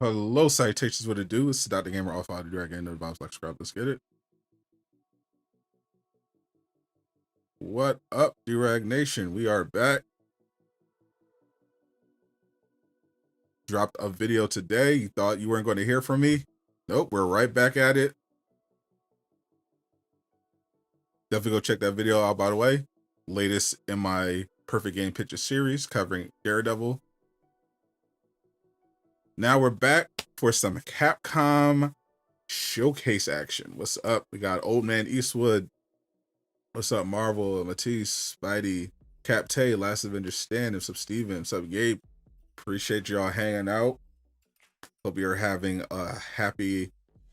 Hello, salutations. What it do? It's Sadot the Gamer, off out of Durag Nation, the vibes like scrub. Let's get it. What up, Durag Nation? We are back. Dropped a video today. You thought you weren't going to hear from me? Nope, we're right back at it. Definitely go check that video out, by the way. Latest in my Perfect Game Picture series covering Daredevil. Now we're back for some Capcom showcase action. What's up? We got Old Man Eastwood. What's up, Marvel, Matisse, Spidey, Cap Tay, Last Avenger Stand, what's up, Steven, what's up, Gabe? Appreciate y'all hanging out. Hope you're having a happy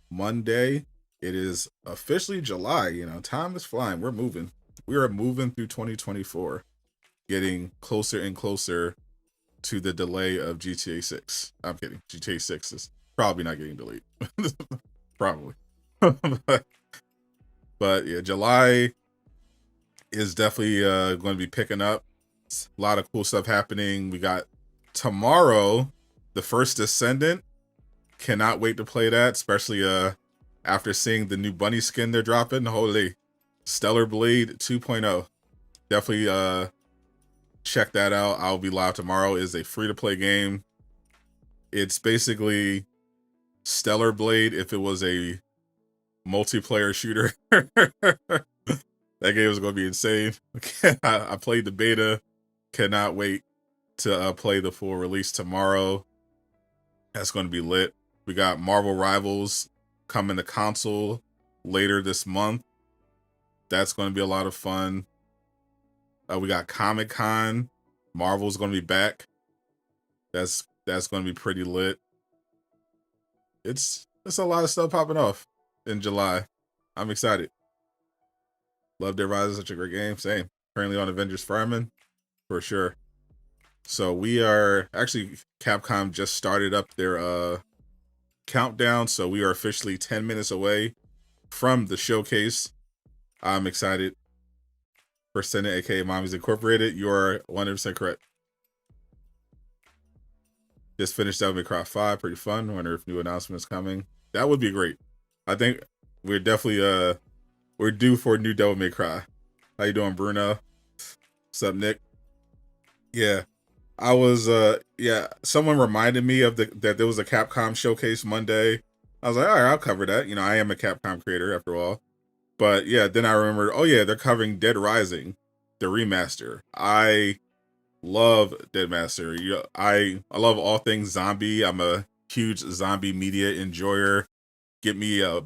Monday. It is officially July. You know, time is flying. We're moving. We are moving through 2024, getting closer and closer to the delay of GTA 6. I'm kidding. GTA 6 is probably not getting delayed. Probably. but yeah, July is definitely going to be picking up. A lot of cool stuff happening. We got tomorrow, the first Descendant. Cannot wait to play that, especially after seeing the new bunny skin they're dropping. Holy, Stellar Blade 2.0. Definitely check that out. I'll be live tomorrow. It is a free-to-play game. It's basically Stellar Blade if it was a multiplayer shooter. That game is going to be insane. I played the beta. Cannot wait to play the full release tomorrow. That's going to be lit. We got Marvel Rivals coming to console later this month. That's going to be a lot of fun. We got Comic-Con. Marvel's going to be back. That's going to be pretty lit. It's a lot of stuff popping off in July. I'm excited. Love Dead Rising, such a great game. Same. Currently on Avengers Fireman, for sure. So we are actually, Capcom just started up their countdown, so we are officially 10 minutes away from the showcase. I'm excited. For Senate, aka Mommy's Incorporated, you're 100% correct. Just finished Devil May Cry 5, pretty fun. Wonder if new announcements coming. That would be great. I think we're definitely we're due for a new Devil May Cry. How you doing, Bruno? What's up, Nick? Yeah. I was someone reminded me of that there was a Capcom showcase Monday. I was like, all right, I'll cover that. You know, I am a Capcom creator after all. But yeah, then I remembered, oh yeah, they're covering Dead Rising, the remaster. I love Dead Master. I love all things zombie. I'm a huge zombie media enjoyer. Get me a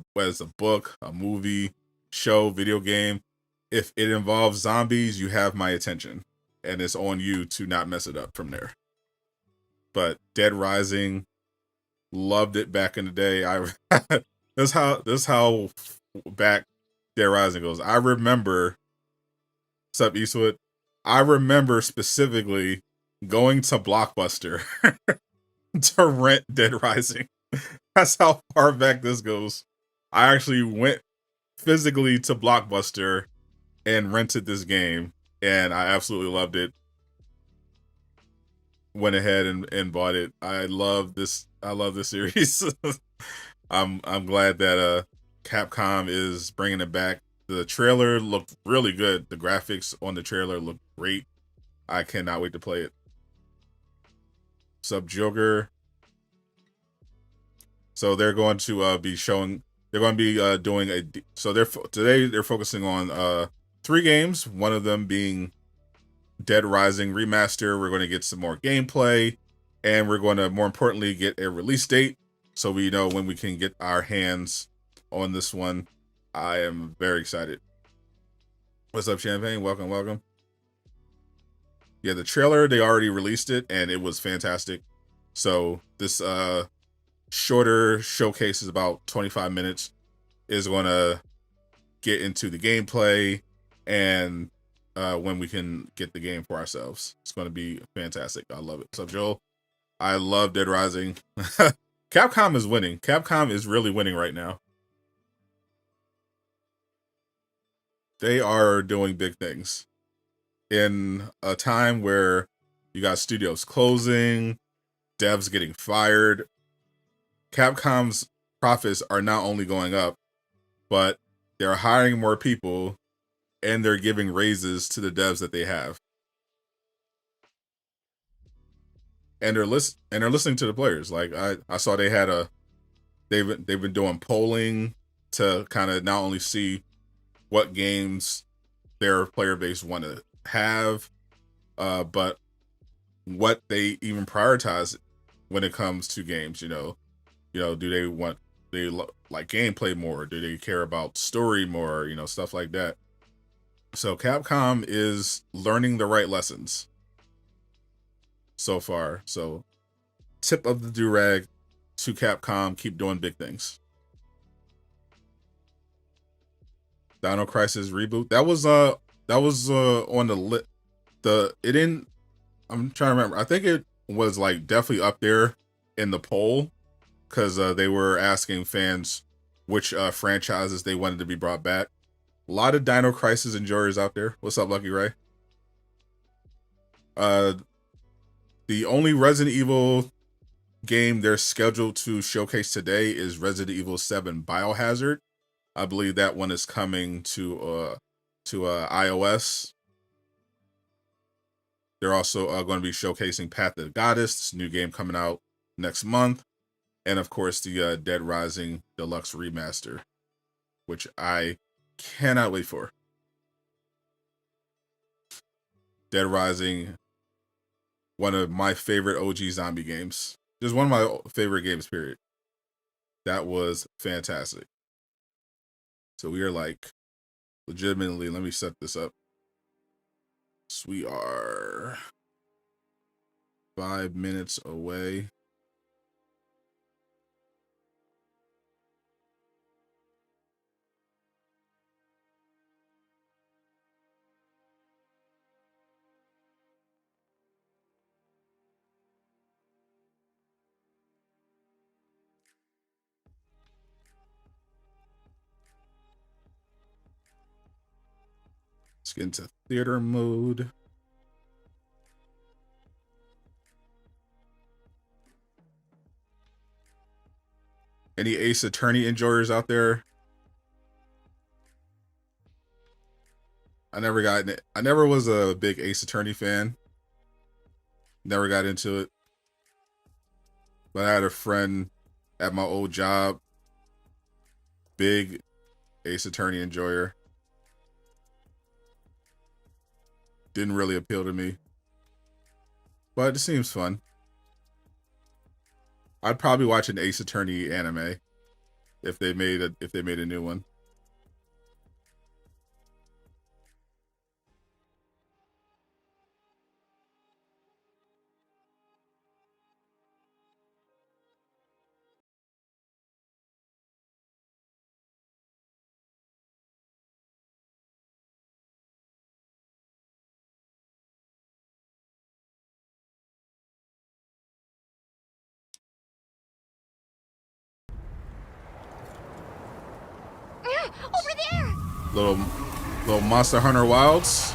book, a movie, show, video game. If it involves zombies, you have my attention. And it's on you to not mess it up from there. But Dead Rising, loved it back in the day. That's how back Dead Rising goes. I remember, what's up, Eastwood? I remember specifically going to Blockbuster to rent Dead Rising. That's how far back this goes. I actually went physically to Blockbuster and rented this game, and I absolutely loved it. Went ahead and bought it. I love this series. I'm glad that Capcom is bringing it back. The trailer looked really good. The graphics on the trailer look great. I cannot wait to play it. Sub Joker. So they're going to be showing. They're going to be doing a. So today they're focusing on 3 games. One of them being Dead Rising Remaster. We're going to get some more gameplay, and we're going to, more importantly, get a release date so we know when we can get our hands on this one. I am very excited. What's up, Champagne? Welcome, welcome. Yeah, the trailer, they already released it, and it was fantastic. So this shorter showcase is about 25 minutes, is going to get into the gameplay and when we can get the game for ourselves. It's going to be fantastic. I love it. What's up, Joel? I love Dead Rising. Capcom is winning. Capcom is really winning right now. They are doing big things. In a time where you got studios closing, devs getting fired, Capcom's profits are not only going up, but they're hiring more people and they're giving raises to the devs that they have. And they're listening to the players. Like I saw they had they've been doing polling to kind of not only see what games their player base want to have, but what they even prioritize when it comes to games. Do they like gameplay more? Do they care about story more? Stuff like that. So Capcom is learning the right lessons so far. So tip of the durag to Capcom, keep doing big things. Dino Crisis reboot. That was on I'm trying to remember. I think it was like definitely up there in the poll because they were asking fans which franchises they wanted to be brought back. A lot of Dino Crisis enjoyers out there. What's up, Lucky Ray? The only Resident Evil game they're scheduled to showcase today is Resident Evil 7 Biohazard. I believe that one is coming to iOS. They're also going to be showcasing Path of the Goddess, this new game coming out next month, and of course the Dead Rising Deluxe Remaster, which I cannot wait for. Dead Rising, one of my favorite OG zombie games. Just one of my favorite games, period. That was fantastic. So we are like, legitimately, let me set this up. So we are 5 minutes away. Let's get into theater mode. Any Ace Attorney enjoyers out there? I never was a big Ace Attorney fan. Never got into it. But I had a friend at my old job, big Ace Attorney enjoyer. Didn't really appeal to me, but it seems fun. I'd probably watch an Ace Attorney anime if they made a new one. Over there! Little Monster Hunter Wilds.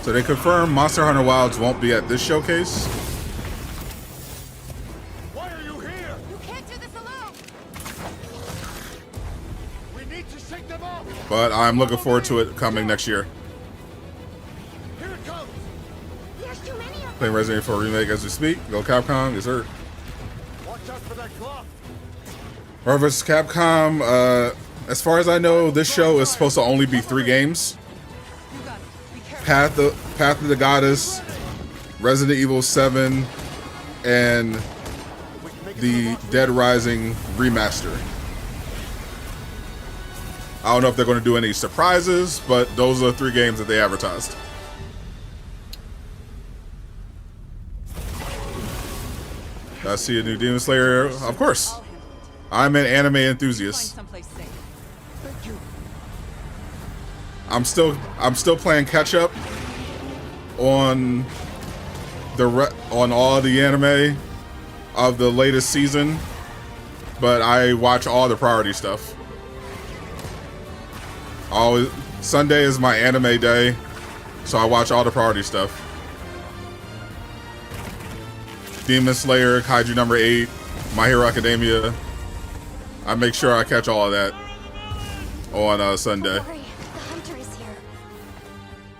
So they confirm Monster Hunter Wilds won't be at this showcase. Why are you here? You can't do this alone. We need to shake them off. But I'm looking forward to it coming next year. Here it comes. There's too many of them. Playing Resident Evil Remake as we speak. Go Capcom, yes sir. Watch out for that clock. Marvel vs. Capcom, as far as I know, this show is supposed to only be 3 games. Path of the Goddess, Resident Evil 7, and the Dead Rising Remaster. I don't know if they're going to do any surprises, but those are the 3 games that they advertised. I see a new Demon Slayer, of course. I'm an anime enthusiast. I'm still playing catch up on all the anime of the latest season, but I watch all the priority stuff. Sunday is my anime day, so I watch all the priority stuff. Demon Slayer, Kaiju number 8, My Hero Academia. I make sure I catch all of that on Sunday. Don't worry, the hunter is here.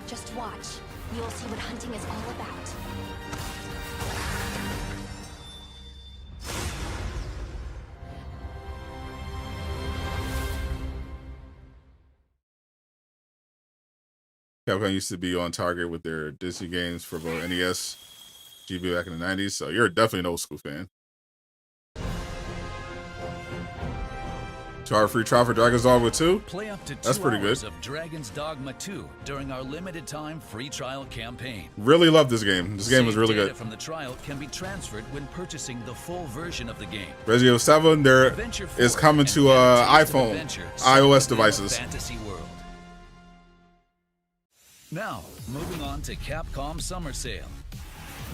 Just watch. You'll see what hunting is all about. Capcom used to be on target with their Disney games for both NES, GB back in the 90s, so you're definitely an old school fan. 2-hour free trial for Dragon's Dogma 2? Play up to 2 That's pretty hours good. of Dragon's Dogma 2 during our limited time free trial campaign. Really love this game. This game was Saved really data good. from the trial can be transferred when purchasing the full version of the game. Resident Evil 7 there Adventure is forward coming and to get a taste of iPhone, adventure iOS somewhere in a devices. Fantasy world. Now, moving on to Capcom Summer Sale.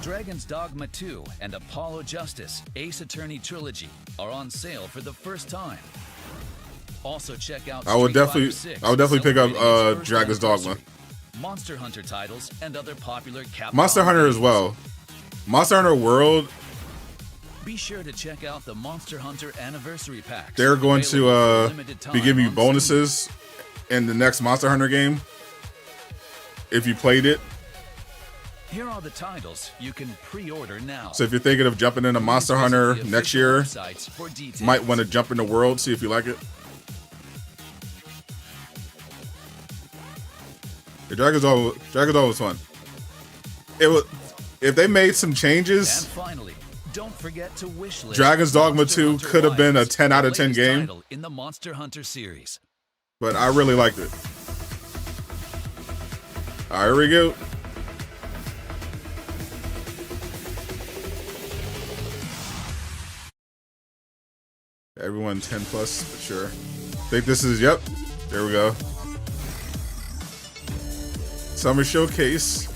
Dragon's Dogma 2 and Apollo Justice Ace Attorney Trilogy are on sale for the first time. Also check out I would Street definitely Fighter 6, pick up celebrating its first Dragon's Dogma. anniversary, Monster Hunter titles and other popular Capcom Monster Hunter as games. well. Monster Hunter World, Be sure to check out the Monster Hunter Anniversary Packs. they're going available for a to limited be time giving you on Steam. bonuses in the next Monster Hunter game if you played it. Here are the titles you can pre-order now. So if you're thinking of jumping into Monster Please visit Hunter the next official year, websites for details. might want to jump into World, see if you like it. The Dragon's Dogma was fun. It was, if they made some And changes, finally, don't forget to wish list Dragon's Dogma Monster 2 Hunter could have been a Wilds, 10 out of the 10 latest game. title in the Monster Hunter series. But I really liked it. All right, here we go. Everyone 10 plus for sure. Think this is, yep. There we go. Summer Showcase.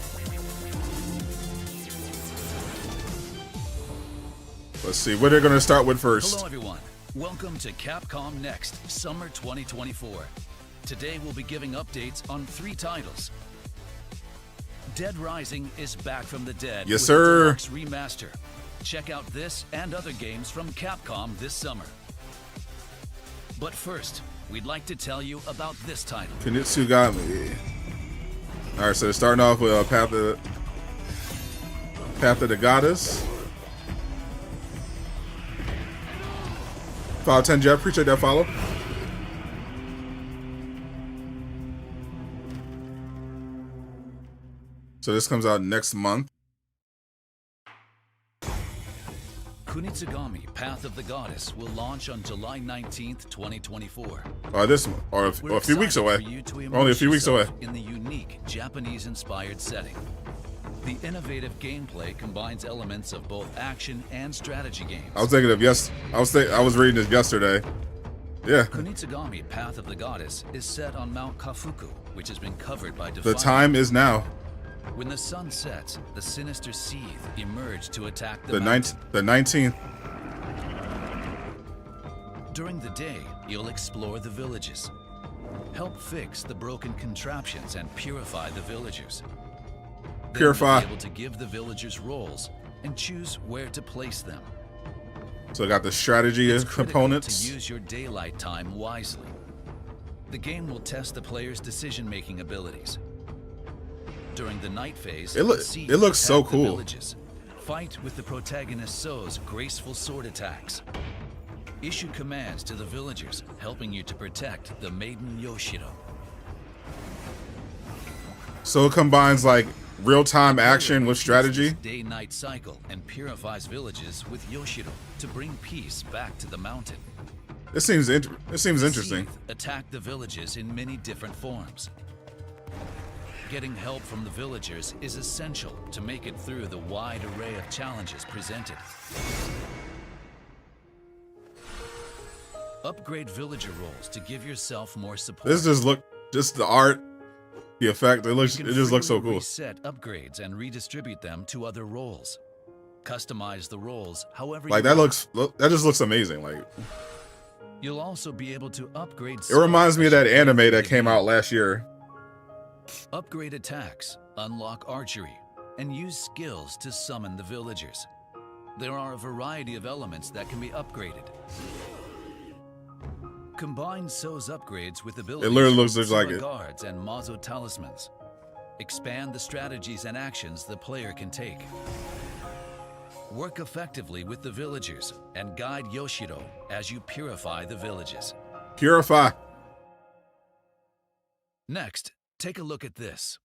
Let's see what they're going to start with first. Hello everyone, welcome to Capcom Next Summer 2024. Today we'll be giving updates on 3 titles. Dead Rising is back from the dead Yes, with sir. a deluxe remaster. Check out this and other games from Capcom this summer. But first, we'd like to tell you about this title. Kunitsu Gami. All right, so they're starting off with Path of the Goddess. 510 Jeff, appreciate that follow. So this comes out next month. Kunitsu Gami, Path of the Goddess will launch on July 19th, 2024. This month, or a few We're weeks excited away. for you to Only a immerse few weeks away. yourself in the unique Japanese-inspired setting. The innovative gameplay combines elements of both action and strategy games. I was thinking of I was reading this yesterday. Yeah, Kunitsu Gami, Path of the Goddess is set on Mount Kafuku, which has been covered by the defiant. time is now. When the sun sets, the sinister seethe emerge to attack the The mountain. 19th. During the day, you'll explore the villages. Help fix the broken contraptions and purify the villagers. Then Purify. you'll be able to give the villagers roles and choose where to place them. So I got the strategy It's critical components. to use your daylight time wisely. The game will test the player's decision-making abilities. During the night phase, It looks so attack the cool. villages. Fight with the protagonist So's graceful sword attacks. Issue commands to the villagers, helping you to protect the maiden Yoshiro. So it combines like real-time action with strategy. Day-night cycle and purifies villages with Yoshiro to bring peace back to the mountain. It seems interesting. Seethe attack the villages in many different forms. Getting help from the villagers is essential to make it through the wide array of challenges presented. Upgrade villager roles to give yourself more support. This just the art, the effect. It You can just looks so freely cool. Reset upgrades and redistribute them to other roles. Customize the roles however Like you that want. that just looks amazing. Like You'll also be able to upgrade. it reminds me of that skills anime that as you came go. out last year. Upgrade attacks, unlock archery, and use skills to summon the villagers. There are a variety of elements that can be upgraded. Combine So's upgrades with abilities literally looks from just like Sura it. guards and Mazo talismans. Expand the strategies and actions the player can take. Work effectively with the villagers and guide Yoshiro as you purify the villages. Purify. Next, take a look at this.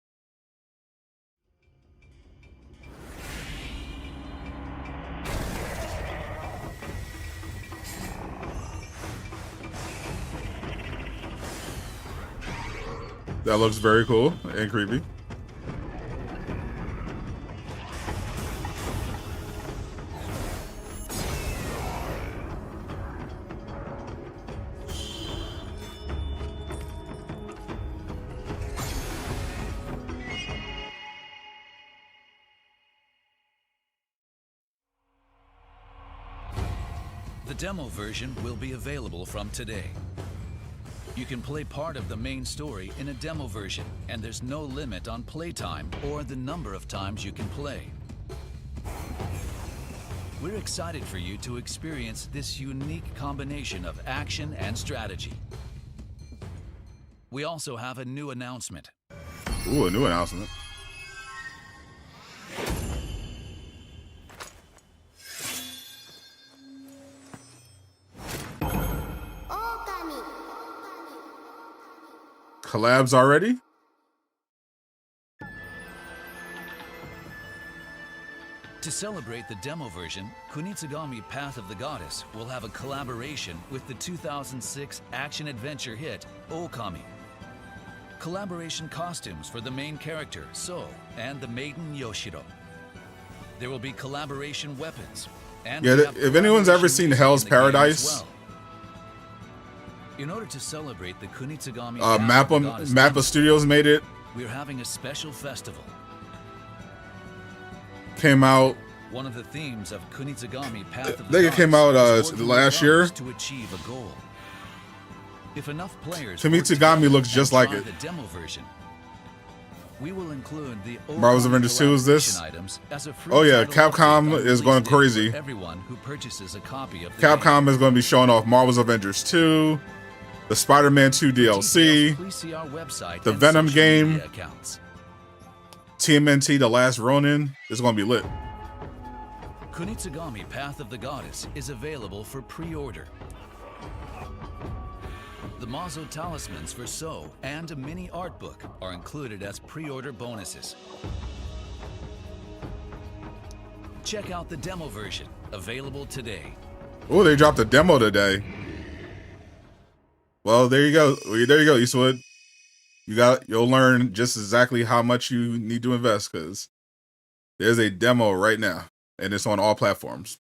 That looks very cool and creepy. The demo version will be available from today. You can play part of the main story in a demo version, and there's no limit on playtime or the number of times you can play. We're excited for you to experience this unique combination of action and strategy. We also have a new announcement. Ooh, a new announcement. Collabs already? To celebrate the demo version, Kunitsu Gami Path of the Goddess will have a collaboration with the 2006 action-adventure hit Okami. Collaboration costumes for the main character, So, and the maiden Yoshiro. There will be collaboration weapons. And Yeah, we have if anyone's ever seen collaboration Hell's music in the game as Paradise, well. In order to celebrate the Kunitsu Gami Mappa Studios made it. we're having a special festival. Came out. One of the themes of Kunitsu Gami Path of I think it came out last year. to achieve a goal. If enough players Kunitsu Gami looks just like it. The demo version, we will include the Marvel's Avengers 2 is this? items as a free Oh yeah, title Capcom update on is going release date crazy. for everyone who purchases a copy of the game. Capcom is going to be showing off Marvel's Avengers 2, the Spider-Man 2 DLC, Please see our website the and Venom social game. media accounts. TMNT The Last Ronin is going to be lit. Kunitsu Gami Path of the Goddess is available for pre-order. The Mazo talismans for So and a mini art book are included as pre-order bonuses. Check out the demo version, available today. Oh, they dropped a demo today. Well, there you go. There you go, Eastwood. You'll learn just exactly how much you need to invest, because there's a demo right now, and it's on all platforms,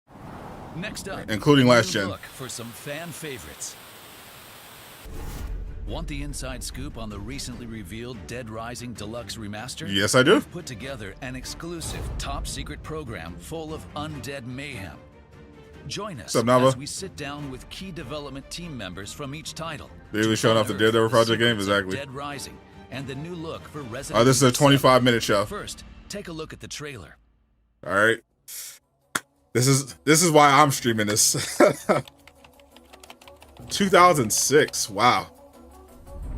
Next up, including a last new gen. look for some fan favorites. Want the inside scoop on the recently revealed Dead Rising Deluxe Remaster? Yes, I do. We've put together an exclusive top-secret program full of undead mayhem. Join us What's up, Nava? as we sit down with key development team members from each title. They were to showing off the unearth Daredevil Project secrets game, of exactly. Dead Rising and the new look for Resident This is a Evil 25-minute show. 7. First, take a look at the trailer. All right. This is why I'm streaming this. 2006. Wow.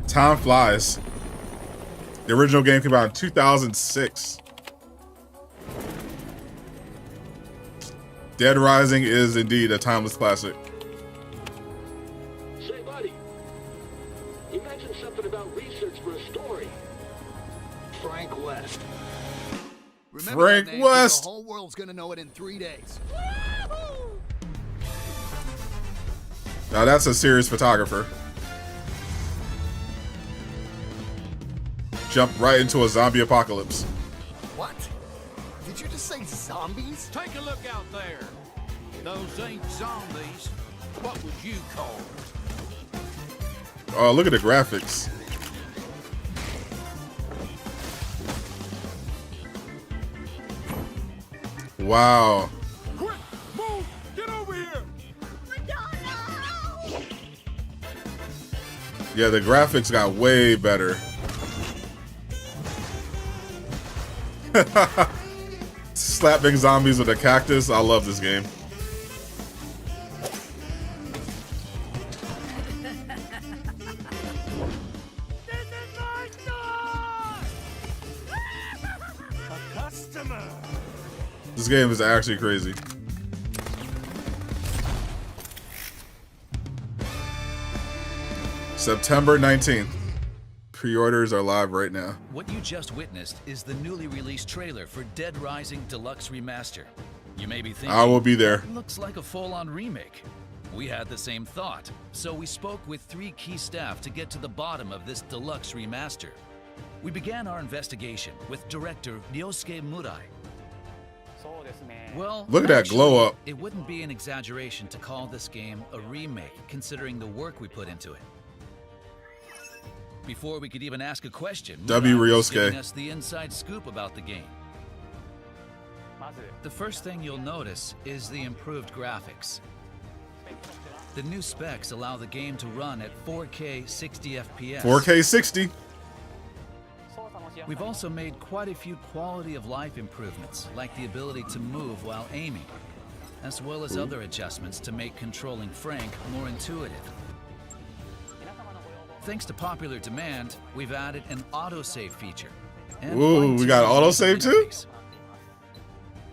Time flies. The original game came out in 2006. Dead Rising is indeed a timeless classic. Say, buddy, you mentioned something about research for a story. Frank West. Remember Frank that name, 'cause West. The whole world's gonna know it in 3 days. Now that's a serious photographer. Jump right into a zombie apocalypse. What? Did you just say zombies? Take a look out there. Those ain't zombies. What would you call them? Oh, look at the graphics. Wow. Quick, move! Get over here! Yeah, the graphics got way better. slapping zombies with a cactus. I love this game. This game is actually crazy. September 19th. Pre-orders are live right now. What you just witnessed is the newly released trailer for Dead Rising Deluxe Remaster. You may be thinking, I will be there. "That looks like a full-on remake." We had the same thought, so we spoke with 3 key staff to get to the bottom of this deluxe remaster. We began our investigation with director Ryosuke Murai. Well, Look at that actually, glow up. It wouldn't be an exaggeration to call this game a remake, considering the work we put into it. Before we could even ask a question, W. Murai was Ryosuke. giving us the inside scoop about the game. The first thing you'll notice is the improved graphics. The new specs allow the game to run at 4K 60 FPS. 4K 60. We've also made quite a few quality of life improvements, like the ability to move while aiming, as well as other adjustments to make controlling Frank more intuitive. Thanks to popular demand, we've added an autosave feature. and Ooh, we got autosave too? interface.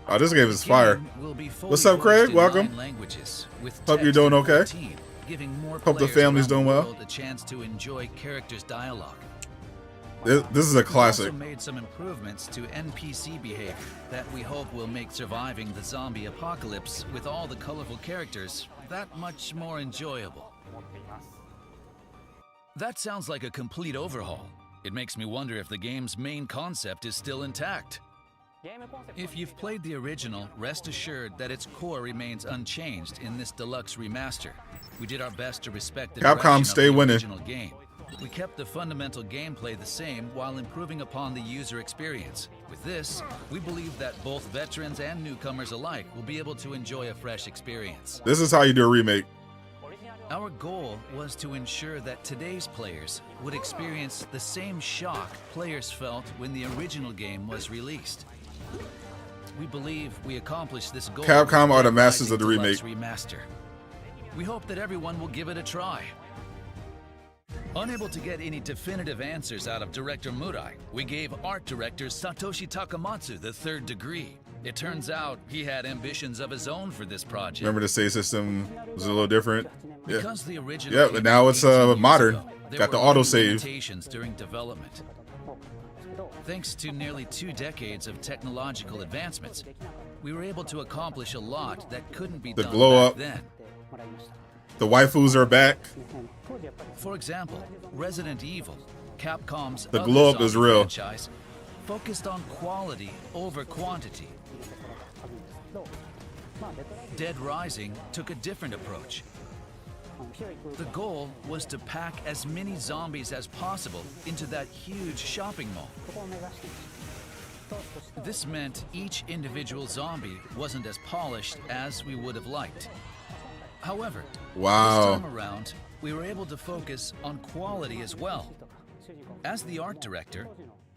Oh, this game is fire. Game will be fully What's up, Craig? voiced in Welcome. 9 languages, with Hope you're text doing in okay. 14, giving more Hope the players family's around doing the well. world a chance to enjoy characters' dialogue. This is a We've classic. also made some improvements to NPC behavior that we hope will make surviving the zombie apocalypse with all the colorful characters that much more enjoyable. That sounds like a complete overhaul. It makes me wonder if the game's main concept is still intact. If you've played the original, rest assured that its core remains unchanged in this deluxe remaster. We did our best to respect the Capcom direction stay of the winning. original game. We kept the fundamental gameplay the same while improving upon the user experience. With this, we believe that both veterans and newcomers alike will be able to enjoy a fresh experience. This is how you do a remake. Our goal was to ensure that today's players would experience the same shock players felt when the original game was released. We believe we accomplished this goal. Capcom with are the Dead masters Rising of the Deluxe Remaster. We hope that everyone will give it a try. Unable to get any definitive answers out of director Murai, we gave art director Satoshi Takamatsu the third degree. It turns out he had ambitions of his own for this project. Remember the save system was a little different. Yeah. Because the original Yeah, came but now out it's 18 years modern. ago, there Got the were auto many save. limitations during development. Thanks to nearly 2 decades of technological advancements, we were able to accomplish a lot that couldn't be The done glow back up. then. The waifus are back. For example, Resident Evil, Capcom's The other glow up is zombie real. franchise, focused on quality over quantity. Dead Rising took a different approach. The goal was to pack as many zombies as possible into that huge shopping mall. This meant each individual zombie wasn't as polished as we would have liked. However, Wow. this time around, we were able to focus on quality as well. As the art director,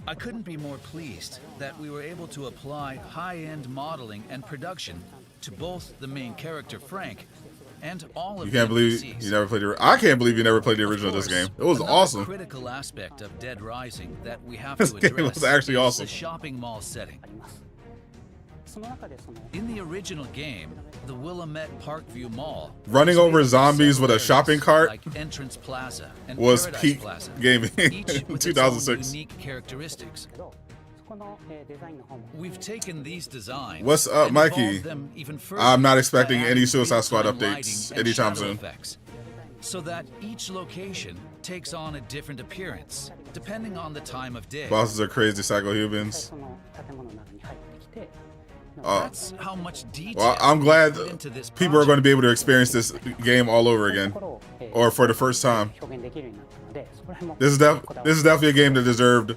I couldn't be more pleased that we were able to apply high-end modeling and production to both the main character Frank and all of You the can't believe NPCs. you never played the. I can't believe you never played the original of this game. It was Another awesome. critical aspect of Dead Rising that we have This to game address was actually is awesome. the shopping mall setting. In the original game, the Willamette Parkview Mall Running was made over up of zombies with a several shopping areas, cart like Entrance Plaza and was Paradise peak Plaza, gaming each in with its own 2006. unique characteristics. We've taken these designs. What's up, and Mikey? evolved them even further I'm not by expecting any adding Suicide Squad real-time updates lighting and anytime shadow soon. effects, so that each location takes on a different appearance depending on the time of day. Bosses are crazy psycho humans. That's how much detail Well, I'm glad we put into this people are going to project. be able to experience this game all over again, or for the first time. This is definitely a game that deserved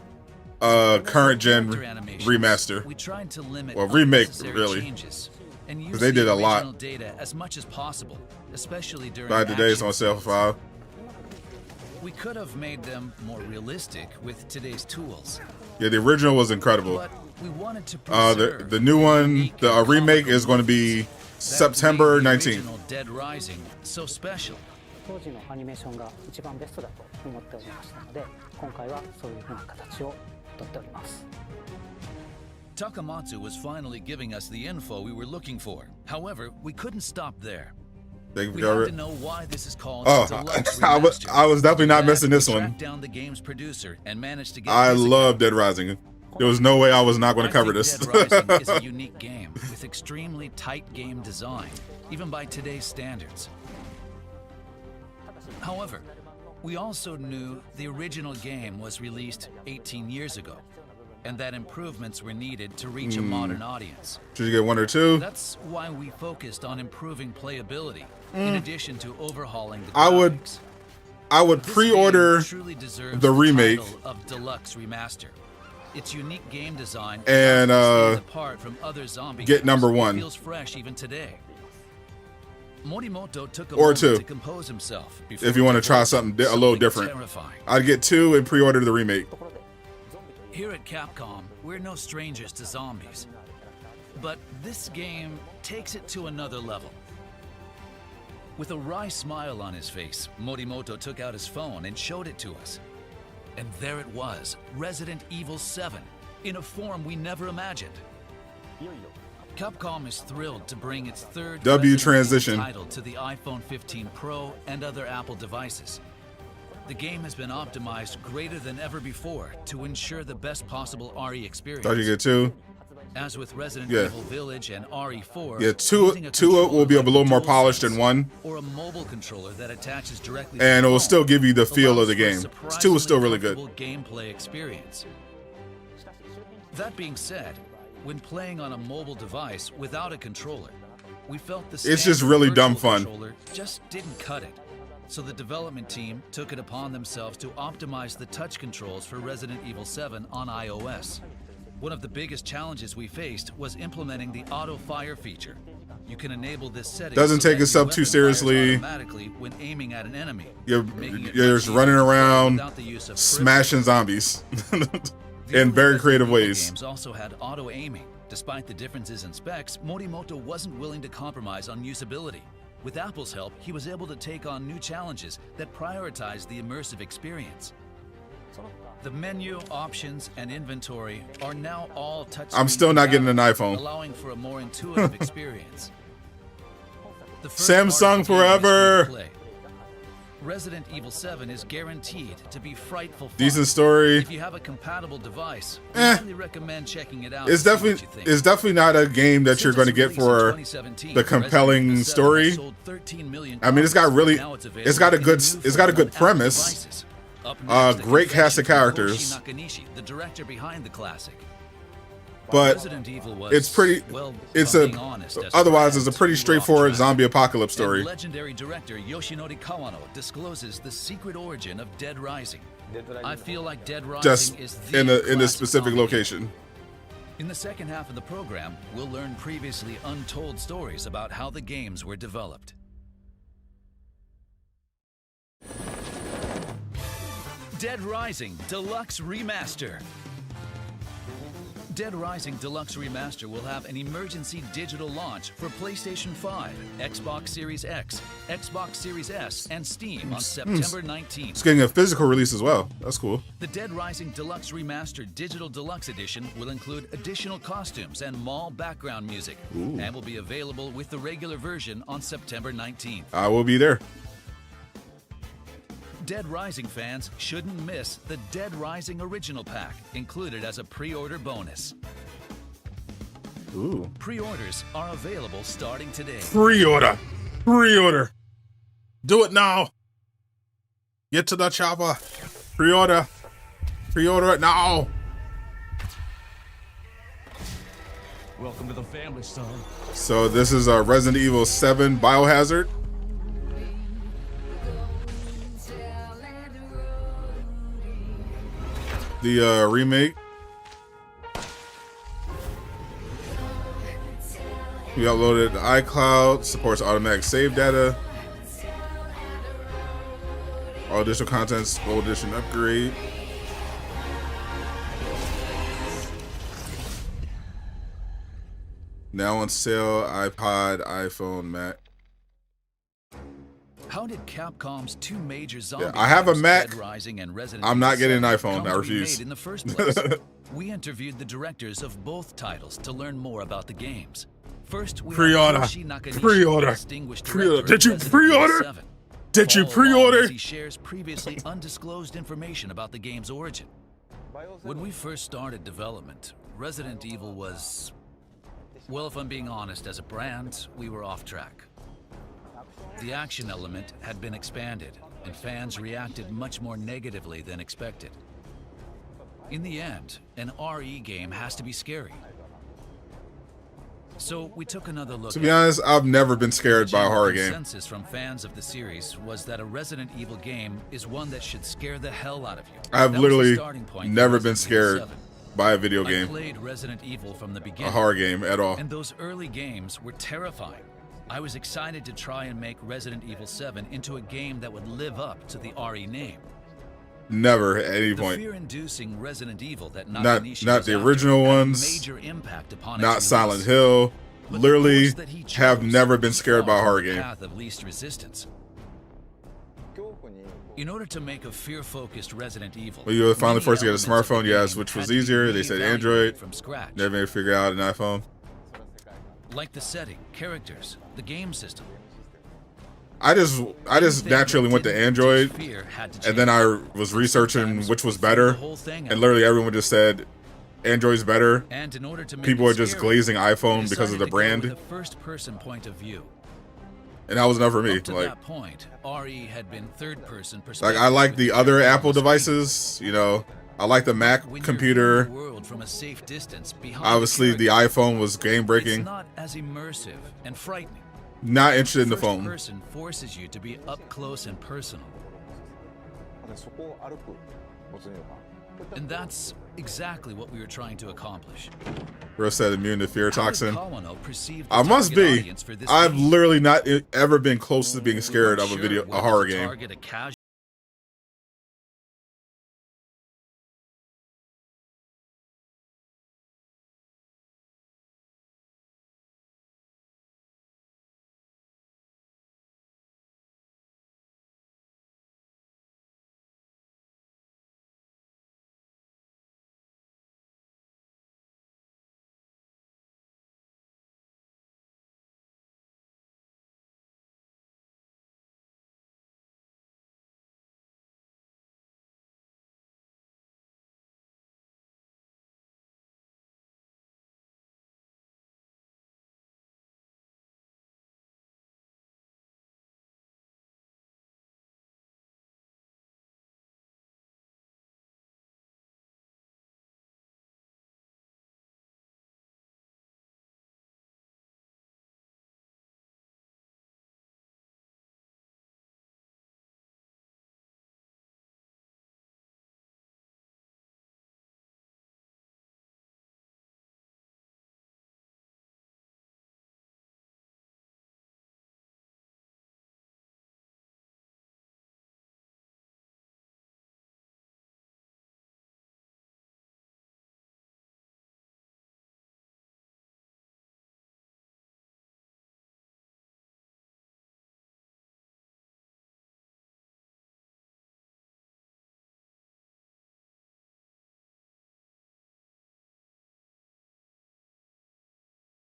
current gen Character animations, remaster. We tried to limit Well, remake, unnecessary really. changes and use 'Cause they the did a lot. original data as much as possible, especially during By today, it's action on sale for scenes. $5. We could have made them more realistic with today's tools. Yeah, the original was incredible. But we wanted to preserve The new one, unique the and remake comical is going to be that September made the 19th. original Dead Rising so special. 当時のアニメーションが一番ベストだと思っておりましたので、今回はそういう風な形をとっております。 Takamatsu was finally giving us the info we were looking for. However, we couldn't stop there. Thank We you, had Garrett. to know why this is called Oh, Deluxe I Remaster. was definitely not To that, missing this we one. tracked down the game's producer and managed to get I his love account. Dead Rising. There was no way I was not going I to cover think this. Dead Rising is a unique game with extremely tight game design, even by today's standards. However, we also knew the original game was released 18 years ago, and that improvements were needed to reach a modern audience. Should you get 1 or 2? That's why we focused on improving playability, in addition to overhauling the I would graphics. This pre-order game truly deserves the remake title of Deluxe Remaster. Its unique game design and, stand apart from other zombie get games. number It 1. feels fresh even today. Morimoto took a Or moment 2. to compose himself before if you want to try divulging something a little different. terrifying. I'd get 2 and pre-order the remake. Here at Capcom, we're no strangers to zombies. But this game takes it to another level. With a wry smile on his face, Morimoto took out his phone and showed it to us. And there it was, Resident Evil 7, in a form we never imagined. Capcom is thrilled to bring its third W Resident transition. Evil title to the iPhone 15 Pro and other Apple devices. The game has been optimized greater than ever before to ensure the best possible RE experience. Thought you get 2. As with Resident Yeah. Evil Village and RE4, Yeah, two using a will be a controller little more like polished than DualSense 1, or a mobile controller that attaches directly and to it will the still phone give you the feel of allows the for a game. 2 is still really good. surprisingly comfortable gameplay experience. That being said, when playing on a mobile device without a controller, we felt the It's just standard really dumb virtual fun. controller just didn't cut it. So the development team took it upon themselves to optimize the touch controls for Resident Evil 7 on iOS. One of the biggest challenges we faced was implementing the auto fire feature. You can enable this setting. Doesn't so take that itself your too weapon fires seriously. automatically when aiming at an enemy. You're making it just much easier running to play around, without the use of smashing crystals. zombies The in early very Resident creative Evil ways. Games also had auto aiming. Despite the differences in specs, Morimoto wasn't willing to compromise on usability. With Apple's help, he was able to take on new challenges that prioritized the immersive experience. The menu, options, and inventory are now all touchscreen. I'm still not getting an compatible, iPhone. allowing for a more intuitive experience. The first Samsung part of the game is forever. free to play. Resident Evil 7 is guaranteed to be frightful fun. Decent story. If you have a compatible device, I highly recommend checking it out. It's to see what definitely you think. it's definitely not a game that you're going to get for the compelling story. I mean, it's got a good premise. Great cast of characters. The director behind the classic. But Resident Evil was, it's pretty. well, It's if I'm a. being honest, as Otherwise, it's a fans, pretty we were off straightforward track. zombie apocalypse And story. legendary director Yoshinori Kawano discloses the secret origin of Dead Rising. I feel like Dead Rising Just is the in a classic specific zombie game. location. In the second half of the program, we'll learn previously untold stories about how the games were developed. Dead Rising Deluxe Remaster. Dead Rising Deluxe Remaster will have an emergency digital launch for PlayStation 5, Xbox Series X, Xbox Series S, and Steam on September 19th. It's getting a physical release as well. That's cool. The Dead Rising Deluxe Remaster Digital Deluxe Edition will include additional costumes and mall background music, and will be available with the regular version on September 19th. I will be there. Dead Rising fans shouldn't miss the Dead Rising Original Pack, included as a pre-order bonus. Ooh. Pre-orders are available starting today. Pre-order. Pre-order. Do it now. Get to the chopper. Pre-order. Pre-order it now. Welcome to the family, son. So this is Resident Evil 7 Biohazard. The remake. We uploaded to iCloud, supports automatic save data. All additional contents, full edition upgrade. Now on sale, iPod, iPhone, Mac. How did Capcom's two major zombie I have a games, Mac. Dead Rising and Resident I'm Evil not getting an 7, iPhone. come I to be refuse. made in the first place? We interviewed the directors of both titles to learn more about the games. First, we Pre-order. have Hiroshi Nakanishi, Pre-order. the distinguished Pre-order. director of Did you Resident Evil pre-order? 7. Did you Follow along pre-order? as he shares previously undisclosed information about the game's origin. When we first started development, Resident Evil was... well, if I'm being honest, as a brand, we were off track. The action element had been expanded, and fans reacted much more negatively than expected. In the end, an RE game has to be scary. So we took another look. To be honest, I've never been scared by a horror The game. consensus from fans of the series was that a Resident Evil game is one that should scare the hell out of you. I've That was the literally starting point for never been Resident Evil scared 7. by a video I game, played Resident Evil from the beginning. a horror game at all. And those early games were terrifying. I was excited to try and make Resident Evil 7 into a game that would live up to the RE name. Never at any The point. fear-inducing Resident Evil that Not Nakanishi was the after original had a ones. major impact upon Not its Silent release. Hill. But the Literally course that he have chose never been scared by a fell horror the game. path of least resistance. In order to make a fear-focused Resident Evil, Well, you were finally many forced to get a elements of the smartphone, yes, game which had was to be easier. They said reevaluated Android. from scratch. Never made me figure out an iPhone. Like the setting, characters, the game system. I just Anything naturally that went to didn't Android, reduce fear had to and then change. I was researching Sometimes which was we threw better, the whole thing and out. literally everyone just said Android's better. And in order to make People it are just scary, glazing we iPhone because of decided the to go brand, with a first-person point of view. and that was enough for me. Up to Like, that point, RE had been third-person like perspective. I like the with other characters Apple on the screen. devices. You know, I like the Mac When you're computer. viewing the world from a safe distance behind Obviously, the character, iPhone was game it's breaking. not as immersive and frightening. Not interested in the First phone. person forces you to be up close and personal. And that's exactly what we were trying to accomplish. Bro said immune to fear How did toxin. Kawano perceive the I must target be. audience for this I've game? literally not ever been close to being We scared weren't of a sure video, a whether horror to game. target a casual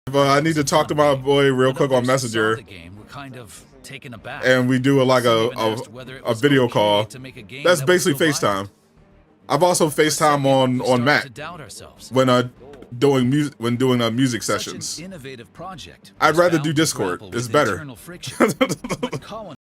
But I need to talk to my boy real quick on Messenger, kind of taken aback. and we do like Some even asked whether it a was video okay call. to make a game That's that was basically so violent. FaceTime. I've also For a FaceTime second, we on started Mac to doubt ourselves. when doing music music Such sessions. an innovative project I'd was rather bound do to Discord. grapple It's with better. internal friction. But Colin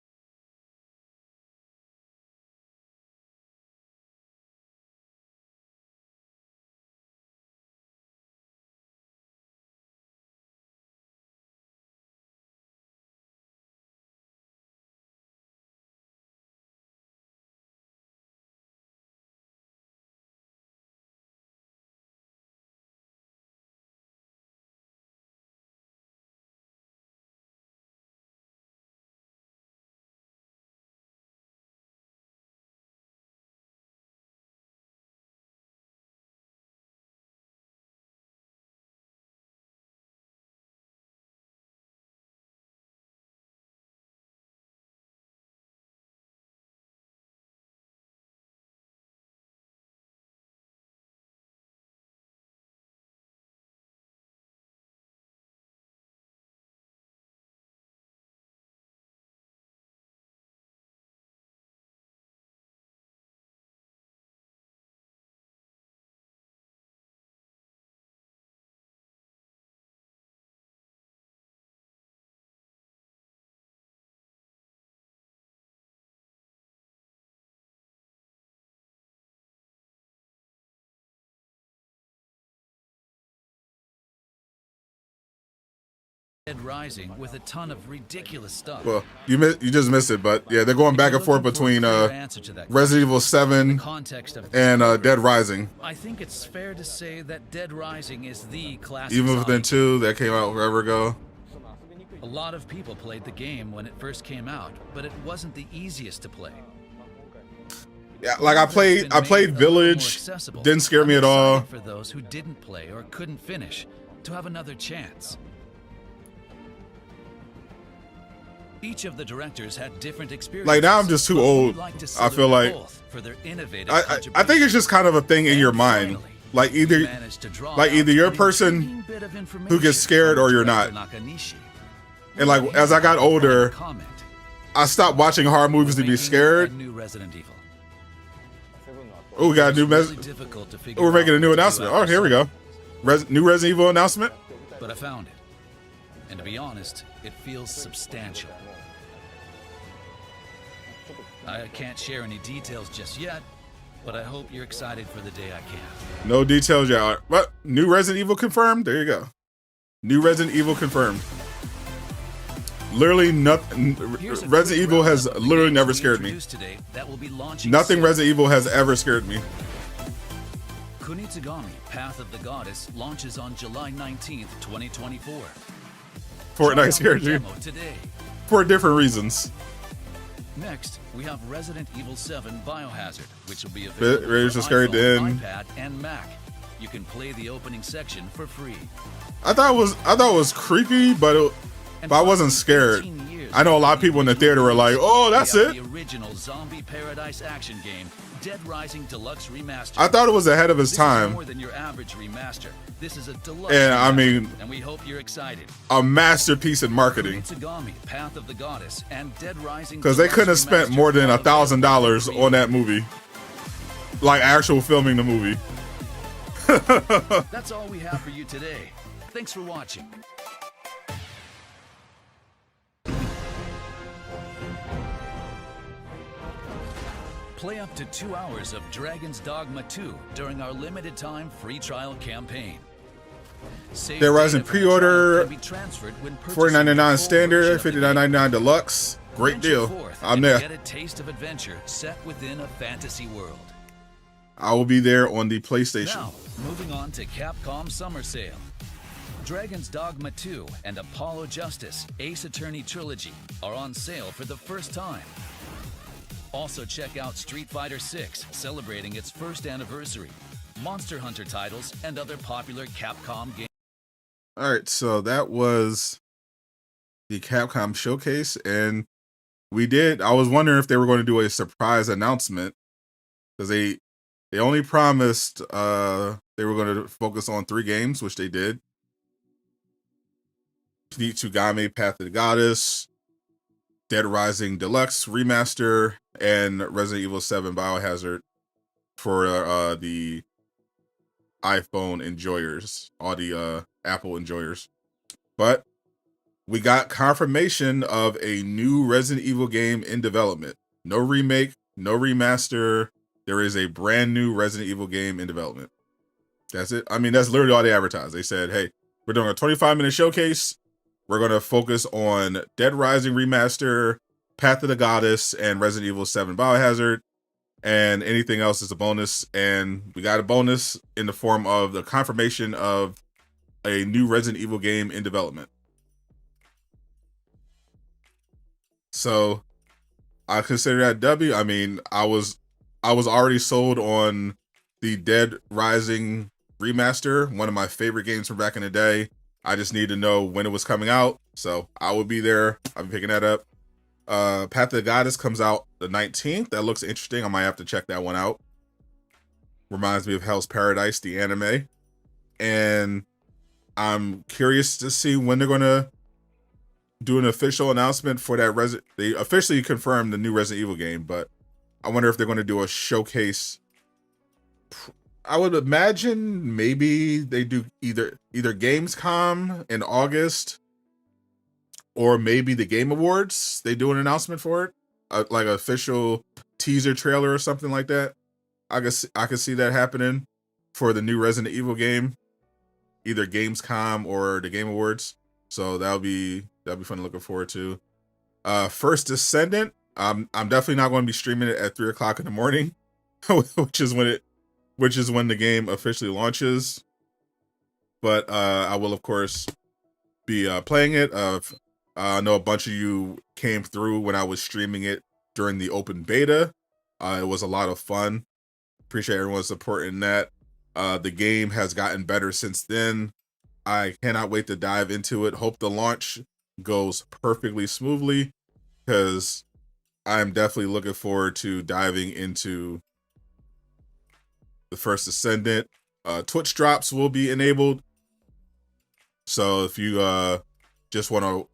Dead Rising with a ton of ridiculous stuff. Well, you just missed it, but yeah, they're going back and forth between Resident Evil 7 and Dead Rising. I think it's fair to say that Dead Rising is the classic. Even within 2 that came out forever ago. A lot of people played the game when it first came out, but it wasn't the easiest to play. Yeah, like I played Village, didn't scare me at all. For those who didn't play or couldn't finish, to have another chance. Each of the directors had different experiences. Like now I'm just too old. I feel like for their innovative I think it's just kind of a thing in your mind. Like either you're a person who gets scared or you're not. And like as I got older, I stopped watching horror movies to be scared. Oh, we got a new we're making a new announcement. Oh, here we go. New Resident Evil announcement. But I found it. And to be honest, it feels substantial. I can't share any details just yet, but I hope you're excited for the day I can. No details yet. But new Resident Evil confirmed. There you go. New Resident Evil confirmed. Literally nothing. Resident Evil has literally never scared me. Nothing Resident Evil has ever scared me. Kunitsu Gami, Path of the Goddess, launches on July 19th, 2024. Fortnite scared you. For different reasons. Next, we have Resident Evil 7 Biohazard, which will be available for iPhone, iPad, and Mac. You can play the opening section for free. I thought it was creepy, but I wasn't scared. I know a lot of people in the theater were like, "Oh, that's it." The original zombie paradise action game, Dead Rising Deluxe Remaster. I thought it was ahead of its time. More than your average remaster. This is a deluxe. And I mean, and we hope you're excited. A masterpiece in marketing. Gami, Path of the Goddess, and Dead Rising. Because they couldn't have spent more than $1,000 on that movie, like actual filming the movie. That's all we have for you today. Thanks for watching. Play up to 2 hours of Dragon's Dogma 2 during our limited time free trial campaign. Dead Rising pre-order, $49.99 standard, $59.99 deluxe. Great deal. I'm there. Get a taste of adventure set within a fantasy world. I will be there on the PlayStation. Now, moving on to Capcom Summer Sale. Dragon's Dogma 2 and Apollo Justice Ace Attorney Trilogy are on sale for the first time. Also check out Street Fighter 6, celebrating its first anniversary, Monster Hunter titles, and other popular Capcom games. All right, so that was the Capcom showcase, and I was wondering if they were going to do a surprise announcement, because they only promised they were going to focus on 3 games, which they did. Kunitsu Gami, Path of the Goddess, Dead Rising Deluxe Remaster, and Resident Evil 7 Biohazard for the iPhone enjoyers, all the Apple enjoyers. But we got confirmation of a new Resident Evil game in development. No remake, no remaster. There is a brand new Resident Evil game in development. That's it. I mean, that's literally all they advertised. They said, hey, we're doing a 25-minute showcase. We're going to focus on Dead Rising Remaster, Path of the Goddess, and Resident Evil 7 Biohazard. And anything else is a bonus. And we got a bonus in the form of the confirmation of a new Resident Evil game in development. So I consider that W. I mean, I was already sold on the Dead Rising Remaster, one of my favorite games from back in the day. I just need to know when it was coming out, so I will be there. I'll be picking that up. Path of the Goddess comes out the 19th. That looks interesting. I might have to check that one out. Reminds me of Hell's Paradise, the anime. And I'm curious to see when they're going to do an official announcement for that. They officially confirmed the new Resident Evil game, but I wonder if they're going to do a showcase. I would imagine maybe they do either Gamescom in August, or maybe the Game Awards. They do an announcement for it, like an official teaser trailer or something like that. I could see that happening for the new Resident Evil game, either Gamescom or the Game Awards. So that'll be fun, looking forward to. First Descendant, I'm definitely not going to be streaming it at 3 o'clock in the morning, which is when the game officially launches. But I will, of course, be playing it. I know a bunch of you came through when I was streaming it during the open beta. It was a lot of fun. Appreciate everyone's support in that. The game has gotten better since then. I cannot wait to dive into it. Hope the launch goes perfectly smoothly, because I'm definitely looking forward to diving into the First Descendant. Twitch drops will be enabled. So if you just want to,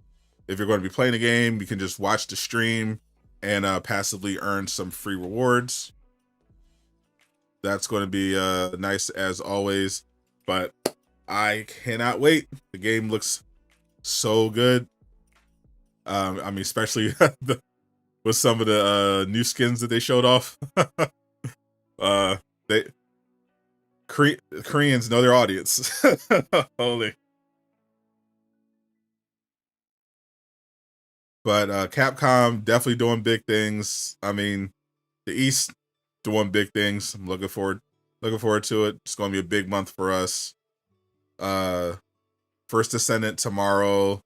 if you're going to be playing the game, you can just watch the stream and passively earn some free rewards. That's going to be nice as always. But I cannot wait. The game looks so good. I mean, especially with some of the new skins that they showed off. Koreans know their audience. Holy. But Capcom definitely doing big things. I mean, the East doing big things. I'm looking forward to it. It's going to be a big month for us. First Descendant tomorrow.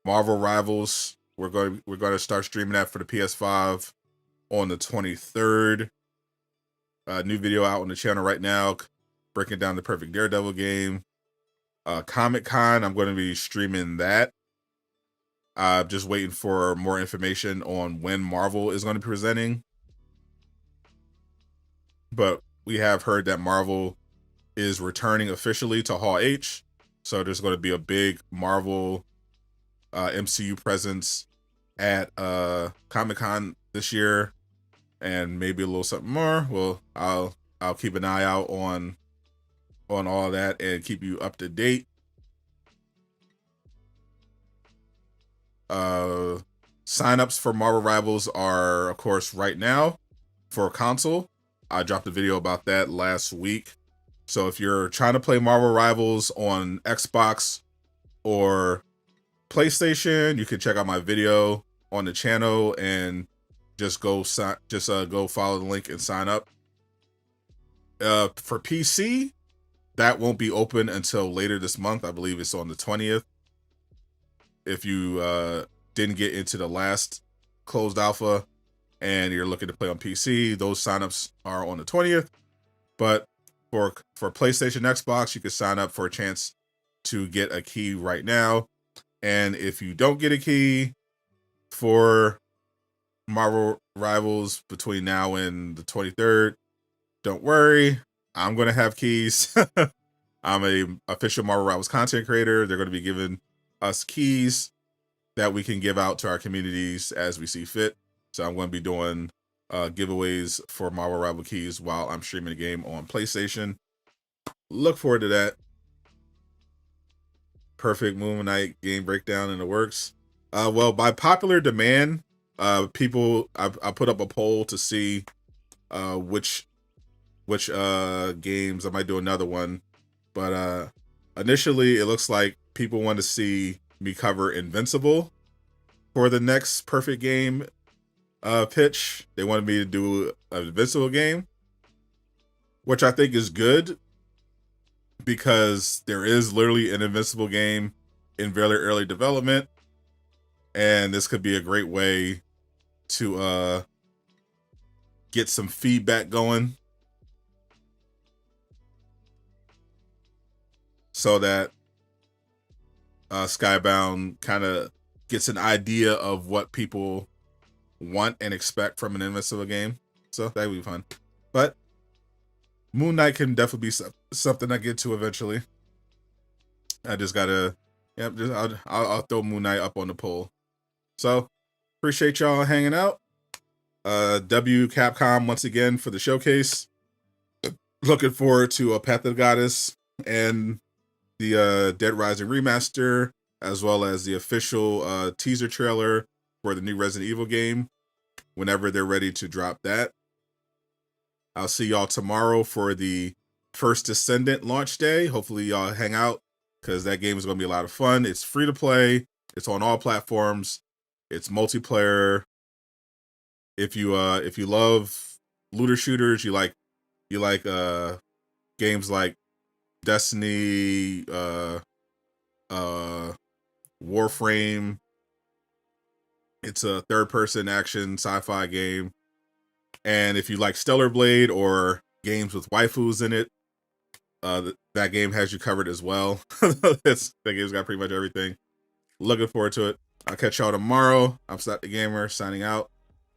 Marvel Rivals. We're going to start streaming that for the PS5 on the 23rd. New video out on the channel right now, breaking down the perfect Daredevil game. Comic-Con, I'm going to be streaming that. Just waiting for more information on when Marvel is going to be presenting. But we have heard that Marvel is returning officially to Hall H. So there's going to be a big Marvel MCU presence at Comic-Con this year, and maybe a little something more. Well, I'll keep an eye out on all that and keep you up to date. Signups for Marvel Rivals are, of course, right now for console. I dropped a video about that last week. So if you're trying to play Marvel Rivals on Xbox or PlayStation, you can check out my video on the channel and just go follow the link and sign up. For PC, that won't be open until later this month. I believe it's on the 20th. If you didn't get into the last closed alpha and you're looking to play on PC, those signups are on the 20th. But for PlayStation, Xbox, you can sign up for a chance to get a key right now. And if you don't get a key for Marvel Rivals between now and the 23rd, don't worry. I'm going to have keys. I'm a official Marvel Rivals content creator. They're going to be giving us keys that we can give out to our communities as we see fit. So I'm going to be doing giveaways for Marvel Rival keys while I'm streaming the game on PlayStation. Look forward to that. Perfect Moon Knight game breakdown in the works. Well, by popular demand, I put up a poll to see which games. I might do another one, but initially it looks like people want to see me cover Invincible for the next perfect game pitch. They wanted me to do an Invincible game, which I think is good, because there is literally an Invincible game in very early development, and this could be a great way to get some feedback going, so that Skybound kind of gets an idea of what people want and expect from an Invincible game. So that would be fun. But Moon Knight can definitely be something I get to eventually. I just gotta, I'll throw Moon Knight up on the poll. So appreciate y'all hanging out. W Capcom once again for the showcase. Looking forward to a Path of the Goddess and the Dead Rising Remaster, as well as the official teaser trailer for the new Resident Evil game, whenever they're ready to drop that. I'll see y'all tomorrow for the First Descendant launch day. Hopefully y'all hang out because that game is going to be a lot of fun. It's free to play. It's on all platforms. It's multiplayer. If you love looter shooters, you like games like Destiny, Warframe. It's a third-person action sci-fi game. And if you like Stellar Blade or games with waifus in it, that game has you covered as well. That game's got pretty much everything. Looking forward to it. I'll catch y'all tomorrow. I'm Sadot the Gamer, signing out.